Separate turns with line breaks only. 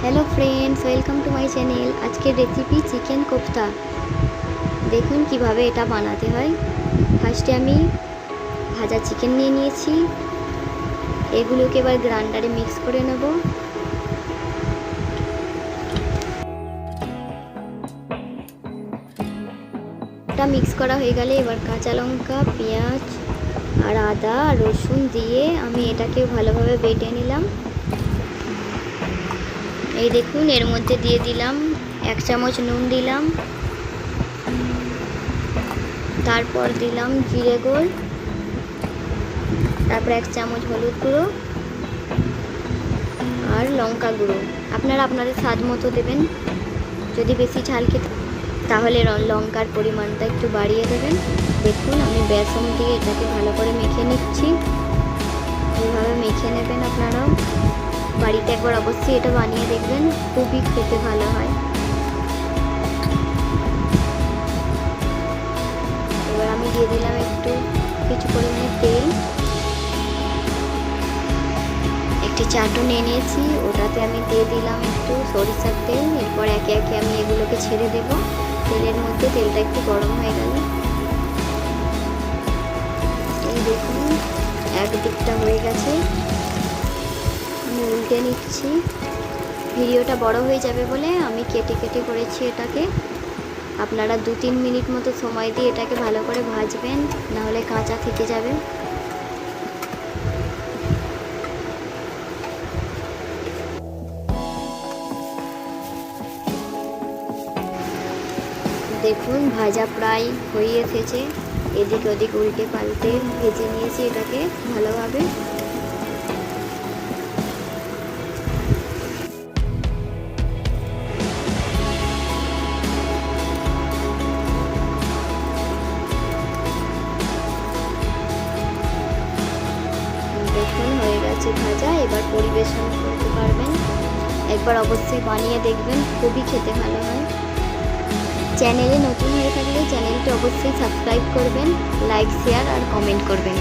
Hello friends, welcome to my channel. आज के recipe chicken kofta. देखुन किभाबे एटा बानाते हय। फार्स्टे आमी भाजा चिकेन निये निয়েছি। एगुलोके एबार ग्राइंडारे मिक्स करे नेब। এটা মিক্স করা হয়ে গেলে এবার কাঁচা লঙ্কা, পেঁয়াজ আর আদা রসুন দিয়ে আমি এটাকে ভালোভাবে বেটে নিলাম। এই দেখুন এর মধ্যে দিয়ে দিলাম 1 চামচ নুন দিলাম, তারপর দিলাম জিরে গুঁড়ো, তারপর 1 চামচ হলুদ গুঁড়ো আর লঙ্কা গুঁড়ো। আপনারা আপনাদের স্বাদ মতো দেবেন। যদি বেশি ঝাল খেতে তাহলে লঙ্কার পরিমাণটা একটু বাড়িয়ে দেবেন। দেখুন আমি বেসন দিয়ে এটাকে ভালো করে মেখে নিচ্ছি। এইভাবে মেখে নেবেন আপনারাও। বাড়িতে একবার অবশ্যই এটা বানিয়ে দেখবেন, খুবই খেতে ভালো হয়। এবার আমি দিয়ে দিলাম কিছু পরিমাণে তেল। একটি চাটু নিয়ে নিয়েছি, ওটাতে আমি দিয়ে দিলাম একটু সরিষার তেল। এরপর একে একে আমি এগুলোকে ছেড়ে দেব তেলের মধ্যে। তেলটা একটু গরম হয়ে গেল। এই দেখুন একদিকটা হয়ে গেছে, আমি উল্টে নিচ্ছি। ভিডিওটা বড় হয়ে যাবে বলে আমি কেটে কেটে করেছি এটাকে। আপনারা 2-3 মিনিট মতো সময় দিয়ে এটাকে ভালো করে ভাজবেন, নাহলে কাঁচা থেকে যাবে। দেখুন ভাজা প্রায় হয়ে এসেছে। এদিক ওদিক উল্টে পাল্টে ভেজে নিয়েছি এটাকে ভালোভাবে। দেখুন হয়ে গেছে ভাজা। এবার পরিবেশন করতে পারবেন। একবার অবশ্যই বানিয়ে দেখবেন, খুবই খেতে ভালো হয়। চ্যানেলে নতুন হয়ে থাকলে চ্যানেলটি অবশ্যই সাবস্ক্রাইব করবেন, লাইক শেয়ার আর কমেন্ট করবেন।